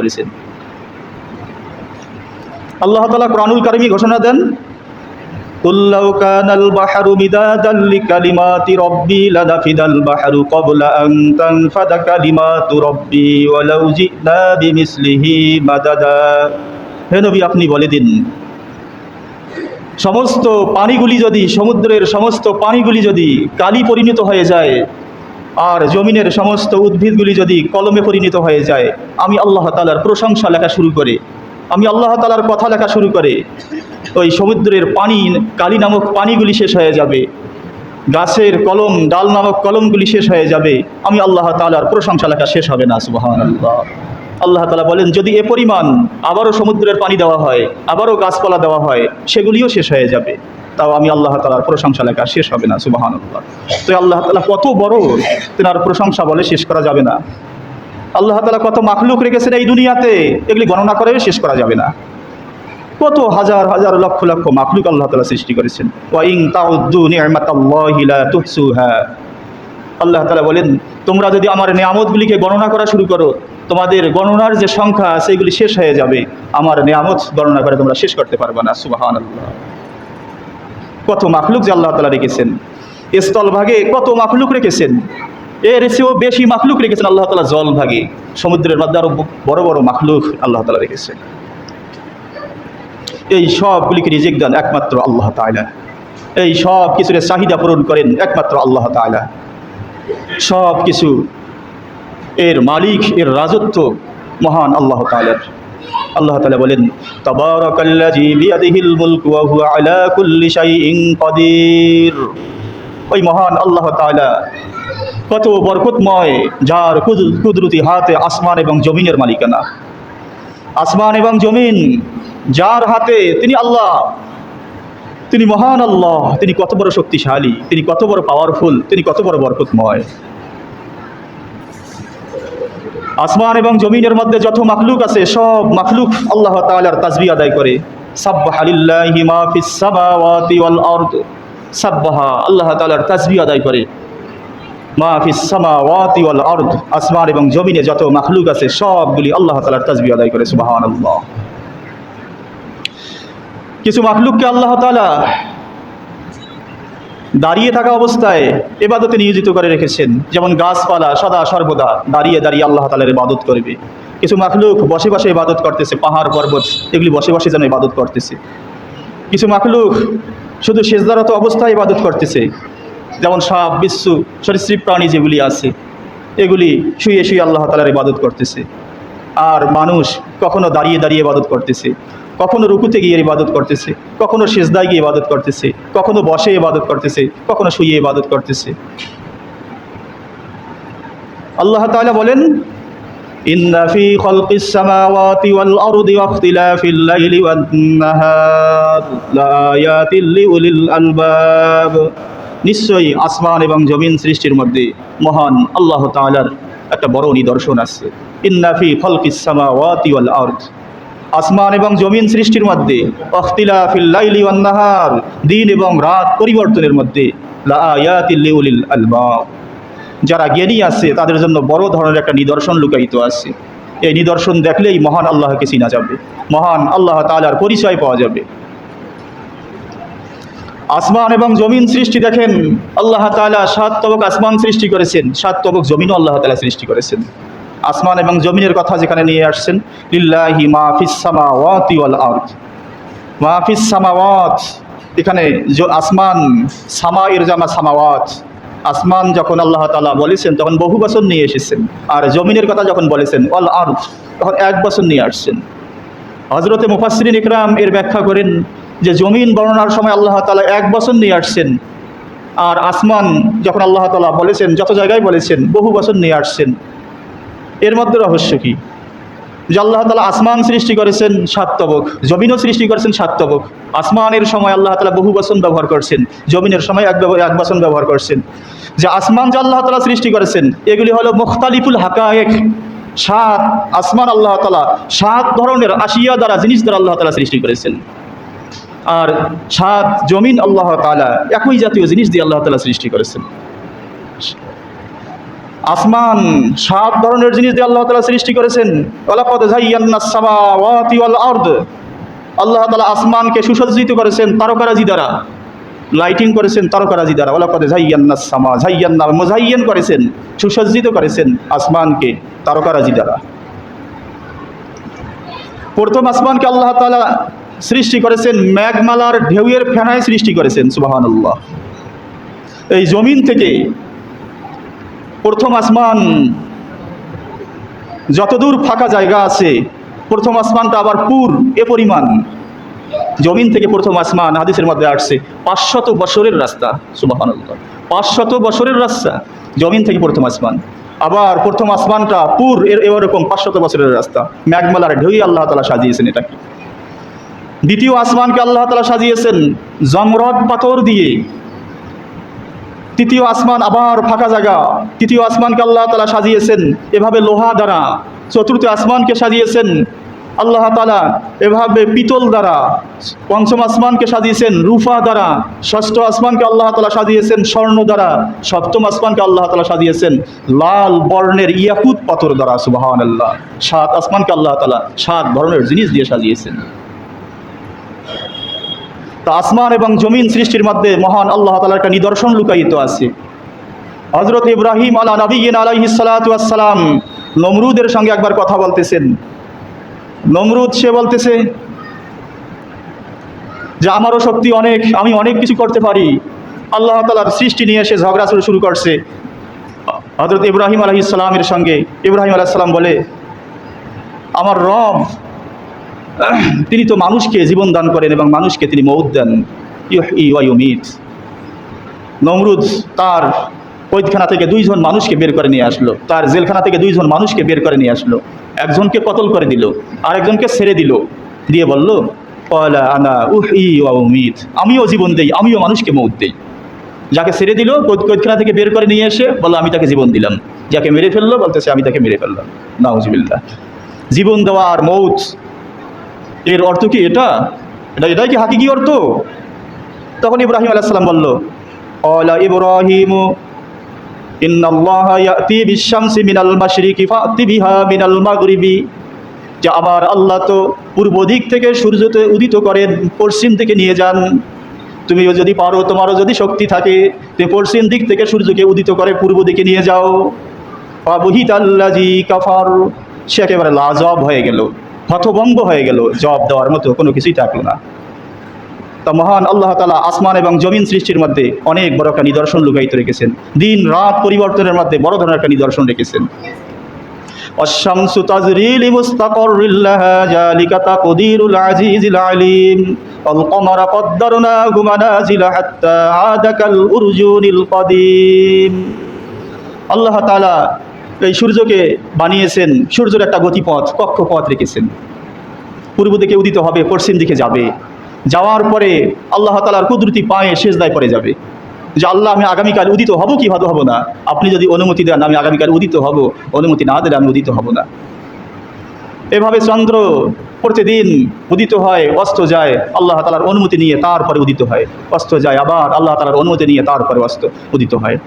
করেছেন। আল্লাহ তাআলা কুরআনুল কারীমে ঘোষণা দেন, কুল লাউ কানাল বাহরু মিদাদাল লিকালিমাতি রাব্বি লানাফিদাল বাহরু ক্বাবলা আন তানফাদা কালিমাতু রাব্বি ওয়ালাউ জি'না বিমিসলিহি মাদাদা। হে নবী, আপনি বলে দিন, সমস্ত পানিগুলি যদি, সমুদ্রের সমস্ত পানিগুলি যদি কালি পরিণত হয়ে যায়, আর জমিনের সমস্ত উদ্ভিদগুলি যদি কলমে পরিণত হয়ে যায়, আমি আল্লাহ তাআলার প্রশংসা লেখা শুরু করে, আমি আল্লাহ তাআলার কথা লেখা শুরু করে, ওই সমুদ্রের পানি, কালি নামক পানিগুলি শেষ হয়ে যাবে, গাছের কলম, ডাল নামক কলমগুলি শেষ হয়ে যাবে, আমি আল্লাহ তাআলার প্রশংসা লেখা শেষ হবে না। সুবহানাল্লাহ। আল্লাহ তাআলা বলেন, যদি এ পরিমাণ আবারও সমুদ্রের পানি দেওয়া হয়, আবারও গাছপালা দেওয়া হয়, সেগুলিও শেষ হয়ে যাবে, তাও আমি আল্লাহ তাআলার প্রশংসা লেখা শেষ হবে না। সুবহানাল্লাহ। তো আল্লাহ তাআলা কত বড়, তেনার প্রশংসা বলে শেষ করা যাবে না। আল্লাহ তাআলা কত মাখলুক রেখেছেন এই দুনিয়াতে, এগুলি গণনা করে শেষ করা যাবে না। কত হাজার হাজার লক্ষ লক্ষ মাখলুক আল্লাহ তাআলা সৃষ্টি করেছেন। ওয়া ইন তাউদ্দু নি'মাতাল্লাহি লা তুহসুহা। আল্লাহ তাআলা বলেন, তোমরা যদি আমার নেয়ামতগুলিকে গণনা করা শুরু করো, তোমাদের গণনার যে সংখ্যা সেগুলি শেষ হয়ে যাবে, আমার নেয়ামত গণনা করে তোমরা শেষ করতে পারবে না। সুবহানাল্লাহ। কত মাখলুক যে আল্লাহ তাআলা রেখেছেন, স্থলভাগে কত মাখলুক রেখেছেন, এর চেয়েও বেশি মাখলুক রেখেছেন আল্লাহ তাআলা জলভাগে, সমুদ্রের মধ্যে আরো বড় বড় মাখলুক আল্লাহ তাআলা রেখেছেন। এই সবগুলিকে রিজিক দেন একমাত্র আল্লাহ তাআলা, এই সব কিছুর চাহিদা পূরণ করেন একমাত্র আল্লাহ তাআলা। সব কিছু এর মালিক, এর রাজত্ব মহান আল্লাহ তাআলার। আল্লাহ তাআলা বলেন, তাবারাকাল্লাযী বিয়াদিহিল মুলকু ওয়া হুয়া আলা কুল্লি শাইইন কাদির। ওই মহান আল্লাহ তাআলা কত বরকতময়, যার কুদরতি হাতে আসমান এবং জমিনের মালিকানা। আসমান এবং জমিন যার হাতে, তিনি আল্লাহ, তিনি মহান আল্লাহ, তিনি কত বড় শক্তিশালী, তিনি কত বড় পাওয়ারফুল, তিনি কত বড় বরকতময়। আসমান এবং জমিনের মধ্যে যত মাখলুক আছে, সব মাখলুক আল্লাহ তাআলার তাসবিহ আদায় করে। সাব্বাহা লিল্লাহি মা ফিস সামাওয়াতি ওয়াল আরদ। সাব্বাহা, আল্লাহ তাআলার তাসবিহ আদায় করে। মা ফিস সামাওয়াতি ওয়াল আরদ, আসমান এবং জমিনে যত মাখলুক আছে সবগুলি আল্লাহ তাআলার তাসবিহ আদায় করে। সুবহানাল্লাহ। কিছু মাখলুককে আল্লাহ তাআলা দাঁড়িয়ে থাকা অবস্থায় ইবাদতে নিয়োজিত করে রেখেছেন, যেমন গাছপালা সদা সর্বদা দাঁড়িয়ে দাঁড়িয়ে আল্লাহ তাআলার ইবাদত করবে। কিছু মাখলুক বসে বসে ইবাদত করতেছে, পাহাড় পর্বত এগুলি বসে বসে যেন ইবাদত করতেছে। কিছু মাখলুক শুধু সেজদারত অবস্থায় ইবাদত করতেছে, যেমন সাপ, বিচ্ছু, সরীসৃপ প্রাণী যেগুলি আছে, এগুলি শুয়ে শুয়ে আল্লাহ তাআলার ইবাদত করতেছে। আর মানুষ কখনো দাঁড়িয়ে দাঁড়িয়ে ইবাদত করতেছে, কখনো রুকুতে গিয়ে ইবাদত করতেছে, কখনো সিজদায় গিয়ে ইবাদত করতেছে, কখনো বসে ইবাদত করতেছে, কখনো শুয়ে ইবাদত করতেছে। আল্লাহ তাআলা বলেন, ইন্না ফি খালকিস সামাওয়াতি ওয়াল আরদি ওয়া ইখতিলাফিল লাইলি ওয়ান নাহার লাআয়াতিল লিউলিল আলবাব। নিশ্চয়ই আসমান এবং জমিন সৃষ্টির মধ্যে মহান আল্লাহ তাআলার একটা বড় নিদর্শন আছে। ইন্না ফি খালকিস সামাওয়াতি ওয়াল আরদ, আসমান এবং জমিন সৃষ্টির মধ্যে, ইখতিলাফিল লাইলি ওয়ান নাহার, দিন এবং রাত পরিবর্তনের মধ্যে, লাআয়াতিল লিউলিল আলবাব, যারা জ্ঞানী আছে তাদের জন্য বড় ধরনের একটা নিদর্শন লুকায়িত আছে। এই নিদর্শন দেখলেই মহান আল্লাহকে চিনা যাবে, মহান আল্লাহ তাআলার পরিচয় পাওয়া যাবে। আসমান এবং জমিন সৃষ্টি দেখেন, আল্লাহ তাআলা 7 তবক আসমান সৃষ্টি করেছেন, 7 তবক জমিনও আল্লাহ তাআলা সৃষ্টি করেছেন। আসমান এবং জমিনের কথা যেখানে নিয়ে আসছেন, লিল্লাহি মা ফিস সামাওয়াতি ওয়াল আরদ। মা ফিস সামাওয়াত, এখানে আসমান, সামা এর জামা সামাওয়াত। আসমান যখন আল্লাহ তাআলা বলেছেন তখন বহু বছর নিয়ে এসেছেন, আর জমিনের কথা যখন বলেছেন ওয়াল আরদ তখন 1 বছর নিয়ে আসছেন। হযরতে মুফাসসিরিন ইকরাম এর ব্যাখ্যা করেন যে জমিন বর্ণনার সময় আল্লাহ তাআলা 1 বছর নিয়ে আসছেন, আর আসমান যখন আল্লাহ তাআলা বলেছেন, যত জায়গায় বলেছেন বহু বছর নিয়ে আসছেন। এর মধ্যে রহস্য কি? যে আল্লাহ তাআলা আসমান সৃষ্টি করেছেন 7 তবক, জমিনও সৃষ্টি করেছেন 7 তবক। আসমানের সময় আল্লাহ তাআলা বহু বচন ব্যবহার করছেন, জমিনের সময় এক বচন ব্যবহার করছেন। যে আসমান যে আল্লাহ তাআলা সৃষ্টি করেছেন এগুলি হলো মুখতালিফুল হাকায়েক। 7 আসমান আল্লাহ তাআলা 7 ধরনের আশিয়া দ্বারা, জিনিস দ্বারা আল্লাহ তাআলা সৃষ্টি করেছেন। আর 7 জমিন আল্লাহ তাআলা একই জাতীয় জিনিস দিয়ে আল্লাহ তাআলা সৃষ্টি করেছেন। আসমান 7 ধরনের জিনিস দিয়ে আল্লাহ তাআলা সৃষ্টি করেছেন। ওয়ালাকাদ যায়্যানাস সামাওয়াতি ওয়াল আরদ, আল্লাহ তাআলা আসমানকে সুসজ্জিত করেছেন তারকারাজি দ্বারা, লাইটিং করেছেন তারকারাজি দ্বারা। ওয়ালাকাদ যায়্যানাস সামা, যায়্যানা মুযায়্যান করেছেন, সুসজ্জিত করেছেন আসমানকে তারকারাজি দ্বারা। প্রথম আসমানকে আল্লাহ তাআলা সৃষ্টি করেছেন মেঘমালার ঢেউয়ের ফেনায় সৃষ্টি করেছেন, সুবহানাল্লাহ। এই জমিন থেকে প্রথম আসমান, যতদূর ফাঁকা জায়গা আছে প্রথম আসমানটা আবার পুর এ পরিমাণ। জমিন থেকে প্রথম আসমান, হাদিসের মধ্যে আসছে 500 বছরের রাস্তা, সুবহানাল্লাহ। 500 বছরের রাস্তা জমিন থেকে প্রথম আসমান। আবার প্রথম আসমানটা পুর এরকম 500 বছরের রাস্তা, মেঘমালার ঢেউই আল্লাহ তাআলা সাজিয়েছেন এটাকে। দ্বিতীয় আসমানকে আল্লাহ তাআলা সাজিয়েছেন জমরদ পাথর দিয়ে। তৃতীয় আসমান আবার ফাঁকা জায়গা, তৃতীয় আসমানকে আল্লাহ তাআলা সাজিয়েছেন এভাবে লোহা দ্বারা। চতুর্থ আসমানকে সাজিয়েছেন আল্লাহ তাআলা এভাবে পিতল দ্বারা। পঞ্চম আসমানকে সাজিয়েছেন রূপা দ্বারা। ষষ্ঠ আসমানকে আল্লাহ তাআলা সাজিয়েছেন স্বর্ণ দ্বারা। সপ্তম আসমানকে আল্লাহ তাআলা সাজিয়েছেন লাল বর্ণের ইয়াকুত পাথর দ্বারা, সুবহানাল্লাহ। 7 আসমানকে আল্লাহ তাআলা 7 ধরনের জিনিস দিয়ে সাজিয়েছেন। তা আসমান এবং জমিন সৃষ্টির মধ্যে মহান আল্লাহ তাআলার একটা নিদর্শন লুকায়িত আছে। হযরত ইব্রাহিম আলা নবিয়্যিনা আলাইহিস সালাতু ওয়াস সালাম নমরুদের সঙ্গে একবার কথা বলতেছেন। নমরুদ সে বলতেছে যে আমারও শক্তি অনেক, আমি অনেক কিছু করতে পারি। আল্লাহ তাআলার সৃষ্টি নিয়ে এসে ঝগড়া শুরু করছে হযরত ইব্রাহিম আলাইহিস সালামের সঙ্গে। ইব্রাহিম আলাইহিস সালাম বলে, আমার রব তিনি তো মানুষকে জীবন দান করেন এবং মানুষকে তিনি মউত দেন, ইউহয়ী ওয়া ইউমীত। নমরুদ তার কয়েদখানা থেকে 2 জন মানুষকে বের করে নিয়ে আসলো, তার জেলখানা থেকে 2 জন মানুষকে বের করে নিয়ে আসলো। একজনকে কতল করে দিল, আরেকজনকে ছেড়ে দিল, দিয়ে বলল ক্বালা আনা উহয়ী ওয়া উমীত, আমিও জীবন দেই, আমিও মানুষকে মউত দেই। যাকে ছেড়ে দিল কয়েদখানা থেকে বের করে নিয়ে এসে বলল আমি তাকে জীবন দিলাম। যাকে মেরে ফেললো বলতেছে আমি তাকে মেরে ফেললাম। নাউজুবিল্লাহ। জীবন দেওয়া আর মউত এর অর্থ কি এটাই কি হাকিকি অর্থ? তখন ইব্রাহিম আলাইহিস সালাম বলল, ক্বালা ইব্রাহিমু ইন্নাল্লাহা ইয়াতি বিশ-শামসি মিনাল মাশরিকি ফাতি বিহা মিনাল মাগরিবি, যে আবার আল্লাহ তো পূর্ব দিক থেকে সূর্যকে উদিত করেন, পশ্চিম থেকে নিয়ে যান। তুমিও যদি পারো, তোমারও যদি শক্তি থাকে, তুমি পশ্চিম দিক থেকে সূর্যকে উদিত করে পূর্ব দিকে নিয়ে যাও। ফাবুহিতাল্লাযী কাফার, সে একেবারে লাজবাব হয়ে গেল, হতভম্ব হয়ে গেল, জবাব দেওয়ার মতো কোনো কিছুই থাকলো না। তা মহান আল্লাহ তাআলা আসমান এবং জমিন সৃষ্টির মধ্যে অনেক বড় একটা নিদর্শন লুকায়িত রেখেছেন। দিন রাত পরিবর্তনের মধ্যে বড় ধরনের একটা নিদর্শন রেখেছেন। আশ-শামসু তাজরি লিমুস্তাকাররিল লাহা যালিকা তাকদীরুল আজিজিল আলীম ওয়াল কমারা কদ্দারনাহু মানাজিলা হাত্তা আদা কাল উরজুনিল কদীম। আল্লাহ তাআলা এই সূর্যকে বানিয়েছেন, সূর্যের একটা গতিপথ, কক্ষপথ রেখেছেন। পূর্ব দিকে উদিত হবে, পশ্চিম দিকে যাবে। যাওয়ার পরে আল্লাহ তাআলার কুদরতি পায়ে সিজদায় পড়ে যাবে যে আল্লাহ আমি আগামীকাল উদিত হব কি হব না, আপনি যদি অনুমতি দেন আমি আগামীকাল উদিত হব, অনুমতি না দিলে আমি উদিত হব না। এভাবে চন্দ্র প্রতিদিন উদিত হয়, অস্ত যায়, আল্লাহ তাআলার অনুমতি নিয়ে তারপরে উদিত হয়, অস্ত যায়, আবার আল্লাহ তাআলার অনুমতি নিয়ে তারপরে উদিত হয়।